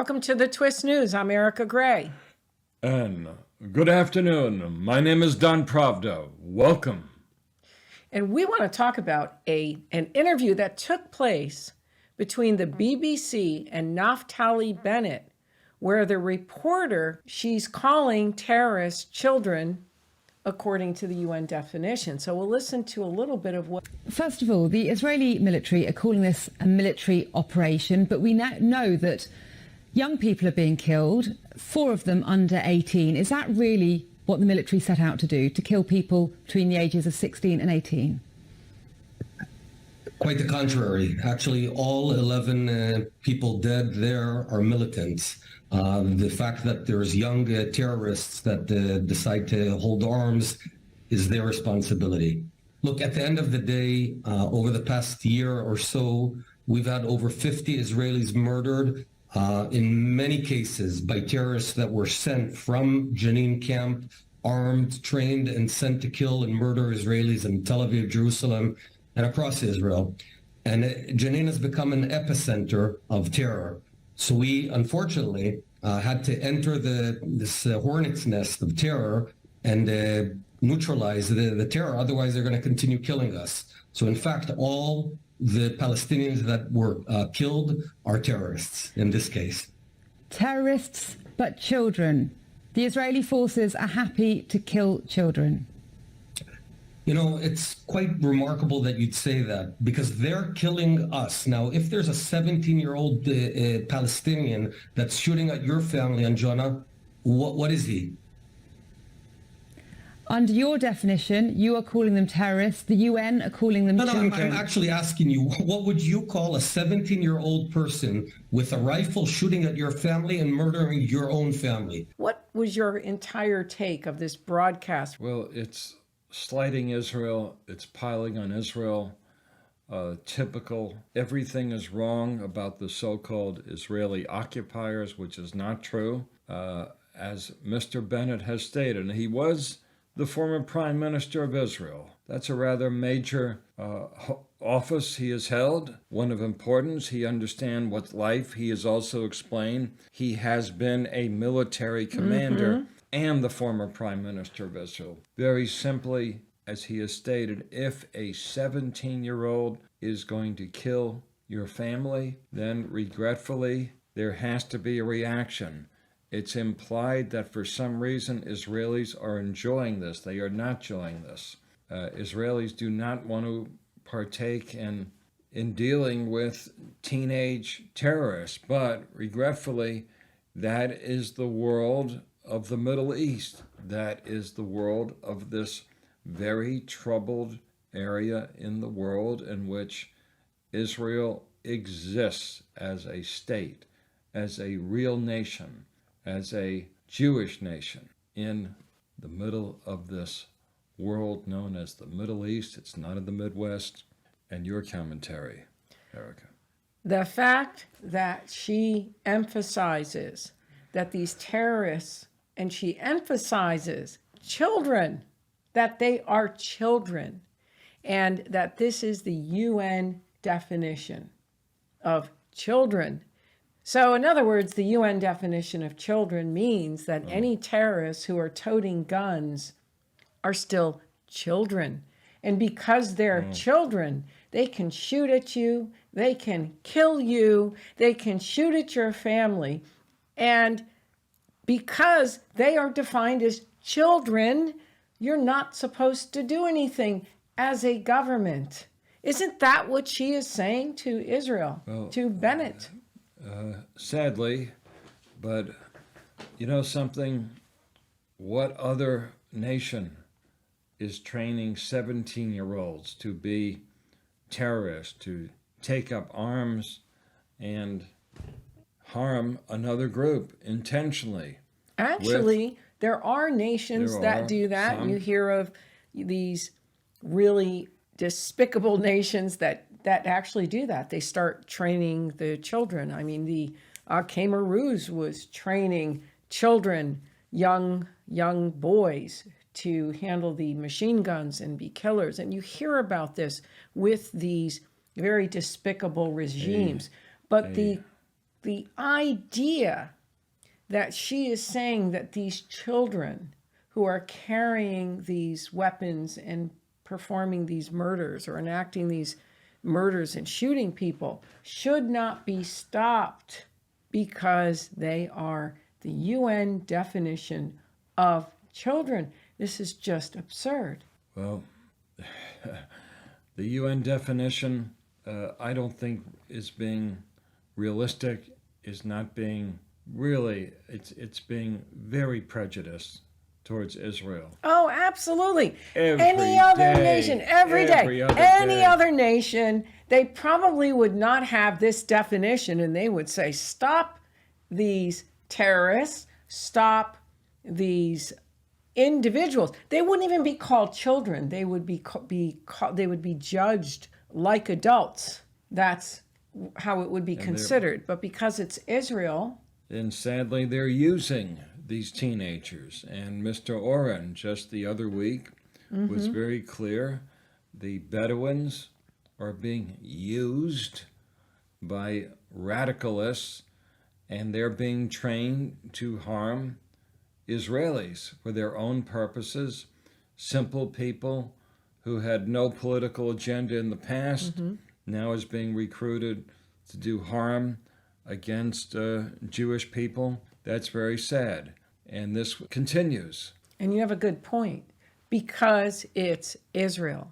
Welcome to the Twist News. I'm Erika Gray. And good afternoon. My name is Don Pravda. Welcome. And we want to talk about an interview that took place between the BBC and Naftali Bennett, where the reporter, she's calling terrorists children according to the UN definition. So we'll listen to a little bit of what... First of all, the Israeli military are calling this a military operation, but we now know that young people are being killed, 4 of them under 18. Is that really what the military set out to do, to kill people between the ages of 16 and 18? Quite the contrary. Actually, all 11 people dead there are militants. The fact that there's young terrorists that decide to hold arms is their responsibility. Look, at the end of the day, over the past year or so, we've had over 50 Israelis murdered, in many cases by terrorists that were sent from Jenin camp, armed, trained, and sent to kill and murder Israelis in Tel Aviv, Jerusalem, and across Israel. And Jenin has become an epicenter of terror. So we, unfortunately, had to enter this hornet's nest of terror and neutralize the terror. Otherwise, they're going to continue killing us. So in fact, all the Palestinians that were killed are terrorists in this case. Terrorists, but children. The Israeli forces are happy to kill children. You know, it's quite remarkable that you'd say that, because they're killing us. Now, if there's a 17-year-old Palestinian that's shooting at your family, Anjana, what is he? Under your definition, you are calling them terrorists. The UN are calling them children. I'm actually asking you, what would you call a 17-year-old person with a rifle shooting at your family and murdering your own family? What was your entire take of this broadcast? Well, it's slighting Israel. It's piling on Israel. Typical. Everything is wrong about the so-called Israeli occupiers, which is not true. As Mr. Bennett has stated, and he was the former Prime Minister of Israel. That's a rather major office he has held, one of importance. He understands what life. He has also explained he has been a military commander and the former Prime Minister of Israel. Very simply, as he has stated, if a 17-year-old is going to kill your family, then regretfully, there has to be a reaction. It's implied that for some reason Israelis are enjoying this. They are not enjoying this. Israelis do not want to partake in dealing with teenage terrorists, but regretfully, that is the world of the Middle East. That is the world of this very troubled area in the world in which Israel exists as a state, as a real nation, as a Jewish nation in the middle of this world known as the Middle East. It's not in the Midwest. And your commentary, Erika. The fact that she emphasizes that these terrorists, and she emphasizes children, that they are children, and that this is the UN definition of children. So in other words, the UN definition of children means that any terrorists who are toting guns are still children. And because they're children, they can shoot at you, they can kill you, they can shoot at your family. And because they are defined as children, you're not supposed to do anything as a government. Isn't that what she is saying to Israel, to Bennett? Sadly, but you know something? What other nation is training 17-year-olds to be terrorists, to take up arms and harm another group intentionally? Actually, there are nations that do that. You hear of these really despicable nations that actually do that. They start training the children. I mean, the Khmer Rouge was training children, young boys, to handle the machine guns and be killers. And you hear about this with these very despicable regimes. But the the idea that she is saying that these children who are carrying these weapons and performing these murders or enacting these murders and shooting people should not be stopped because they are the UN definition of children. This is just absurd. Well, the UN definition, I don't think is being realistic, is not being really, it's being very prejudiced towards Israel. Oh, absolutely. Every Any other day, nation, every every day, other any day. other nation, they probably would not have this definition, and they would say, stop these terrorists, stop these individuals. They wouldn't even be called children. They would they would be judged like adults. That's how it would be considered. But because it's Israel, And sadly, they're using these teenagers. And Mr. Oren, just the other week, was very clear. The Bedouins are being used by radicalists, and they're being trained to harm Israelis for their own purposes. Simple people who had no political agenda in the past now is being recruited to do harm against Jewish people. That's very sad. And this continues. and you have a good point, because it's Israel.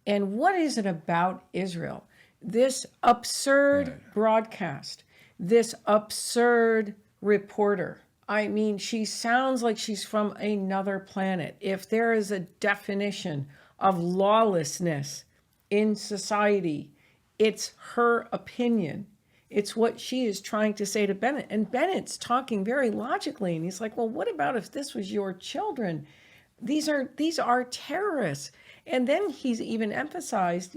And what is it about Israel? This absurd broadcast, this absurd reporter. I mean, she sounds like she's from another planet. If there is a definition of lawlessness in society, it's her opinion. It's what she is trying to say to Bennett. And Bennett's talking very logically. And he's like, well, what about if this was your children? These are terrorists. And then he's even emphasized,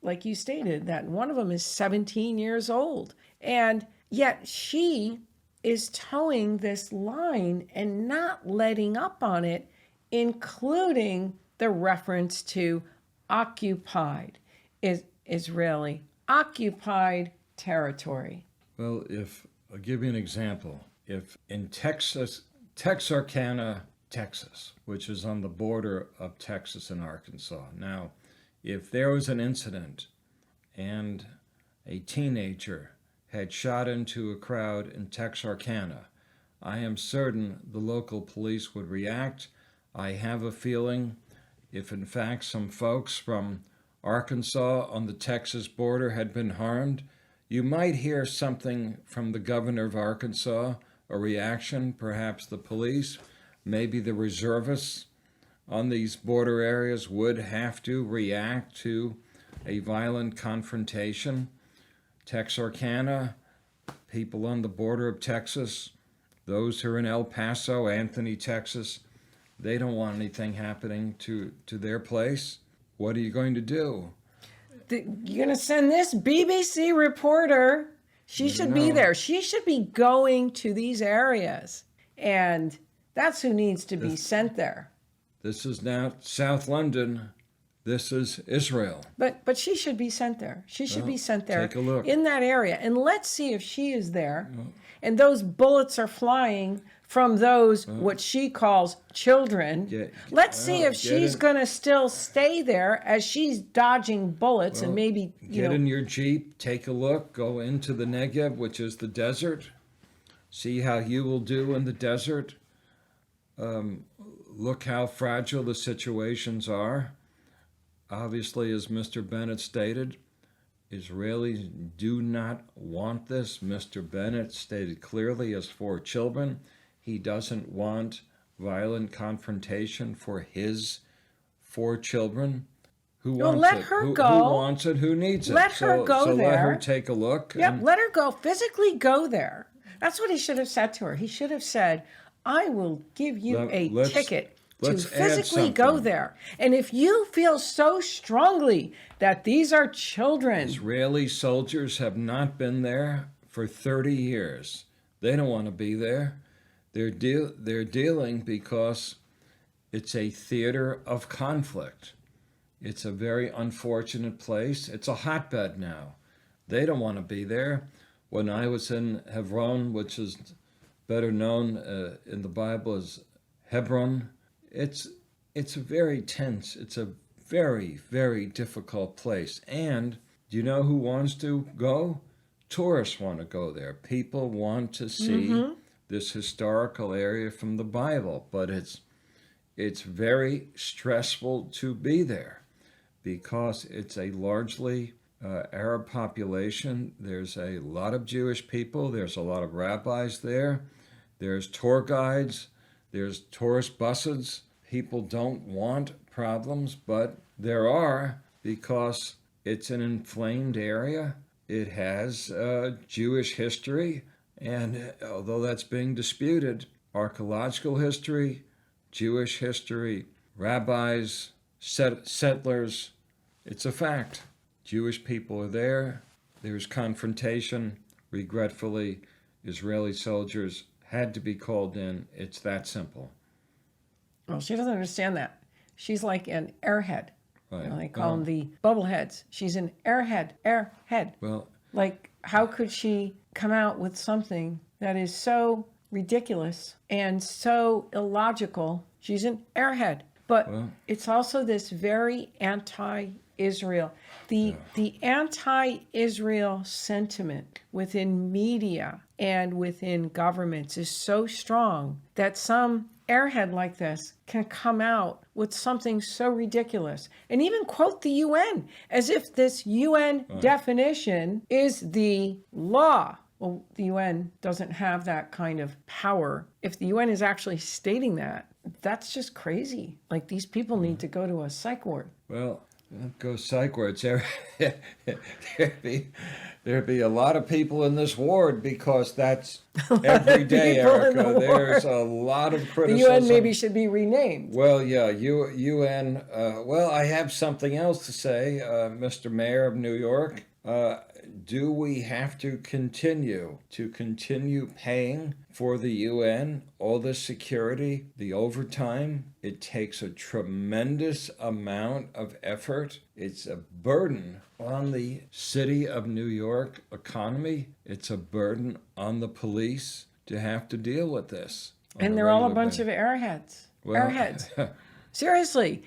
like you stated, that one of them is 17 years old. And yet she is towing this line and not letting up on it, including the reference to occupied, Israeli occupied territory. Well, I'll give you an example. If in Texarkana, Texas, which is on the border of Texas and Arkansas. Now, if there was an incident and a teenager had shot into a crowd in Texarkana, I am certain the local police would react. I have a feeling if in fact some folks from Arkansas on the Texas border had been harmed, you might hear something from the governor of Arkansas, a reaction, perhaps the police. Maybe the reservists on these border areas would have to react to a violent confrontation. Texarkana, people on the border of Texas, those who are in El Paso, Anthony, Texas, they don't want anything happening to their place. What are you going to do? You're going to send this BBC reporter. She should be there. She should be going to these areas. And that's who needs to be sent there. This is now South London. This is Israel. But she should be sent there. She should be sent there take a look. in that area. And let's see if she is there. And those bullets are flying from those, what she calls children. Let's see if she's going to still stay there as she's dodging bullets and maybe, Get in your Jeep, take a look, go into the Negev, which is the desert. See how you will do in the desert. Look how fragile the situations are. Obviously, as Mr. Bennett stated, Israelis do not want this. Mr. Bennett stated clearly as for children, he doesn't want violent confrontation for his 4 children. Who wants let it? her Who go. wants it? Who needs it? Let her go so there. let her take a look. Yep, and- let her go. Physically go there. That's what he should have said to her. He should have said, I will give you a ticket to let's add physically go something. there. And if you feel so strongly that these are children, Israeli soldiers have not been there for 30 years. They don't want to be there. They're dealing because it's a theater of conflict. It's a very unfortunate place. It's a hotbed now. They don't want to be there. when I was in Hebron, which is better known in the Bible as Hebron, it's very tense. It's a very, very difficult place. And do you know who wants to go? Tourists want to go there. People want to see this historical area from the Bible, but it's very stressful to be there because it's a largely Arab population. There's a lot of Jewish people. There's a lot of rabbis there. There's tour guides. There's tourist buses. People don't want problems, but there are because it's an inflamed area. It has Jewish history, and although that's being disputed, archaeological history, Jewish history, rabbis, settlers, it's a fact. Jewish people are there. There's confrontation. Regretfully, Israeli soldiers had to be called in. It's that simple. Well, she doesn't understand that. She's like an airhead. Right. You know, they call them the bubbleheads. She's an airhead. Well, Like, how could she come out with something that is so ridiculous and so illogical? She's an airhead. But it's also this very anti-Israel. The anti-Israel sentiment within media and within governments is so strong that some airhead like this can come out with something so ridiculous and even quote the UN as if this UN definition is the law. Well, the UN doesn't have that kind of power. If the UN is actually stating that, that's just crazy. Like, these people need to go to a psych ward. well, go psych wards. There'd be a lot of people in this ward because that's every day, people in the Erika. There's ward. a lot of The criticism. UN maybe should be renamed. Well, yeah, UN. Well, I have something else to say, Mr. Mayor of New York. Do we have to continue paying for the UN, all the security, the overtime? It takes a tremendous amount of effort. It's a burden on the city of New York economy. It's a burden on the police to have to deal with this. And they're all a bunch of airheads. Airheads. Seriously,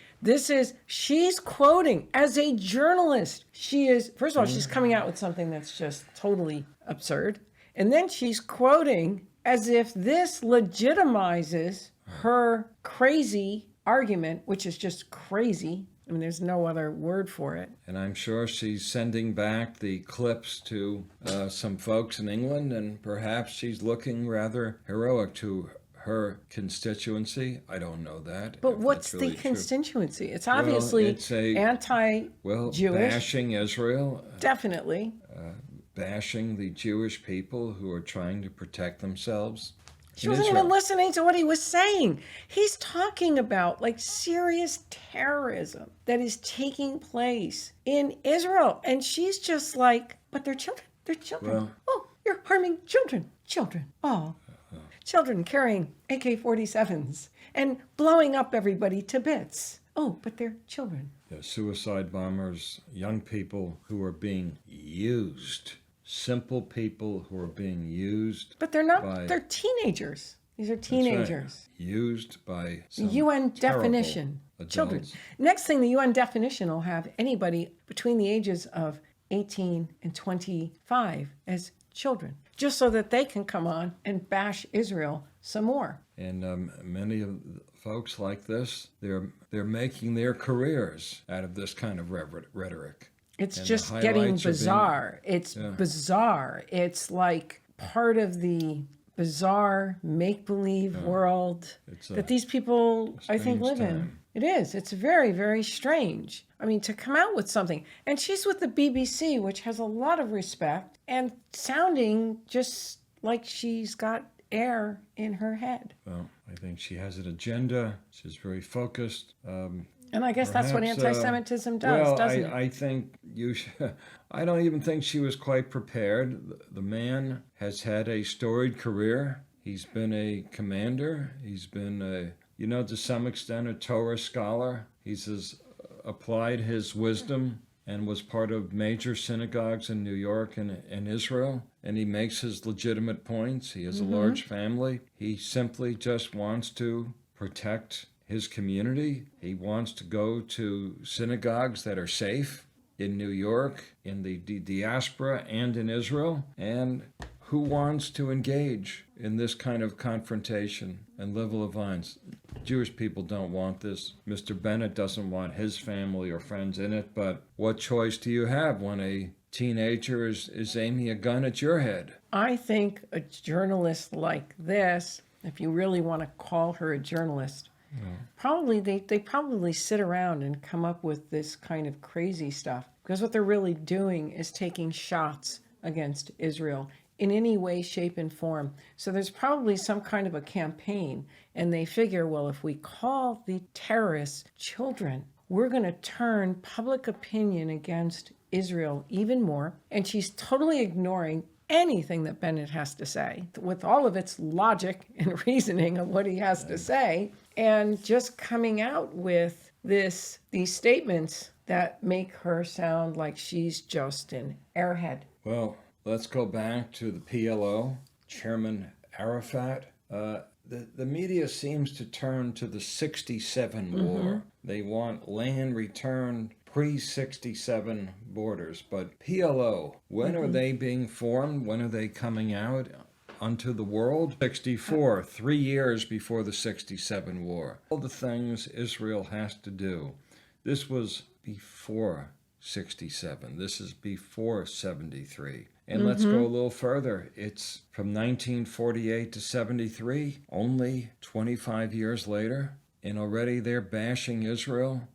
she's quoting as a journalist. She is, first of all, she's coming out with something that's just totally absurd. And then she's quoting as if this legitimizes her crazy argument, which is just crazy. I mean, there's no other word for it. And I'm sure she's sending back the clips to some folks in England, and perhaps she's looking rather heroic to her constituency. I don't know that. But if what's that's really the true. constituency? It's obviously it's a- anti-Jewish. Bashing Israel, Definitely. bashing the Jewish people who are trying to protect themselves. She in wasn't Israel. even listening to what he was saying. He's talking about like serious terrorism that is taking place in Israel. And she's just like, but they're children. They're children. Well- Oh, you're harming children. Children. Oh. Children carrying AK-47s and blowing up everybody to bits. Oh, but they're children. Yeah, suicide bombers, young people who are being used, simple people who are being used. But they're not, by- they're teenagers. These are That's right, teenagers. used by The some UN terrible definition, children. adults. Next thing, the UN definition will have anybody between the ages of 18 and 25 as children, just so that they can come on and bash Israel some more. And many of the folks like this, they're making their careers out of this kind of rhetoric. It's And the just getting highlights are being- bizarre. It's bizarre. It's like part of the bizarre make-believe world It's that these people, I think, strange live in. time. It is. It's very, very strange. I mean, to come out with something. And she's with the BBC, which has a lot of respect, and sounding just like she's got air in her head. Well, I think she has an agenda. She's very focused. And I guess that's what Perhaps, anti-Semitism does, well, doesn't it? I think you should, I don't even think she was quite prepared. The man has had a storied career. He's been a commander. He's been to some extent, a Torah scholar. He's applied his wisdom and was part of major synagogues in New York and Israel. And he makes his legitimate points. He has a large family. He simply just wants to protect his community. He wants to go to synagogues that are safe in New York, in the diaspora, and in Israel. And who wants to engage in this kind of confrontation and level of violence? Jewish people don't want this. Mr. Bennett doesn't want his family or friends in it, but what choice do you have when a teenager is aiming a gun at your head? I think a journalist like this, if you really want to call her a journalist, probably they probably sit around and come up with this kind of crazy stuff, because what they're really doing is taking shots against Israel in any way, shape, and form. So there's probably some kind of a campaign, and they figure, well, if we call the terrorists children, we're going to turn public opinion against Israel even more. And she's totally ignoring anything that Bennett has to say, with all of its logic and reasoning of what he has to say, and just coming out with these statements that make her sound like she's just an airhead. Well, let's go back to the PLO, Chairman Arafat. The media seems to turn to the 67 war. They want land returned pre-67 borders. But PLO, when are they being formed? When are they coming out unto the world? 64, 3 years before the 67 war. All the things Israel has to do. This was before 67. This is before 73. And let's go a little further. It's from 1948 to 73, only 25 years later, and already they're bashing Israel,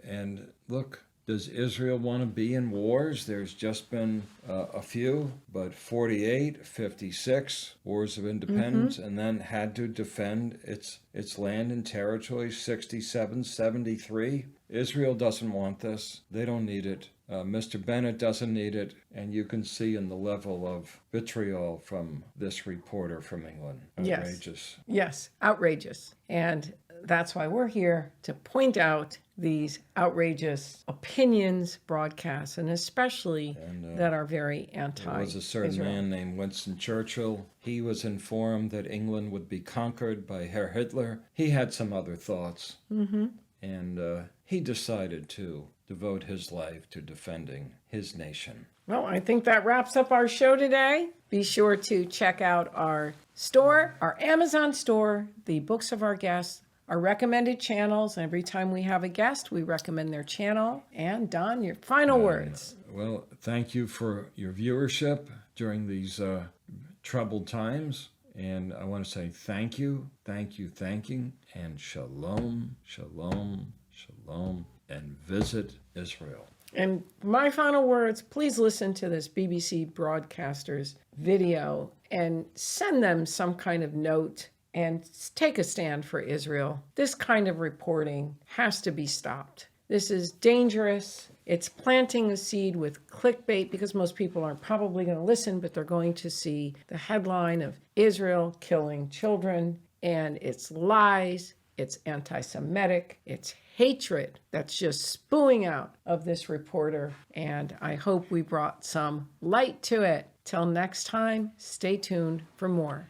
and look, does Israel want to be in wars? There's just been a few, but 48, 56, wars of independence, and then had to defend its land and territory, 67, 73. Israel doesn't want this. They don't need it. Mr. Bennett doesn't need it. And you can see in the level of vitriol from this reporter from England. Outrageous. Yes, outrageous. And that's why we're here, to point out these outrageous opinions, broadcasts, and especially that are very anti-Israel. There was a certain man named Winston Churchill. He was informed that England would be conquered by Herr Hitler. He had some other thoughts. And he decided to devote his life to defending his nation. Well, I think that wraps up our show today. Be sure to check out our store, our Amazon store, the books of our guests, our recommended channels. Every time we have a guest, we recommend their channel. And Don, your final words. Well, thank you for your viewership during these troubled times. And I want to say thank you, and shalom, shalom, shalom, and visit Israel. And my final words, please listen to this BBC broadcaster's video and send them some kind of note and take a stand for Israel. This kind of reporting has to be stopped. This is dangerous. It's planting a seed with clickbait, because most people aren't probably going to listen, but they're going to see the headline of Israel killing children, and it's lies, it's anti-Semitic, it's hatred that's just spewing out of this reporter. And I hope we brought some light to it. Till next time, stay tuned for more.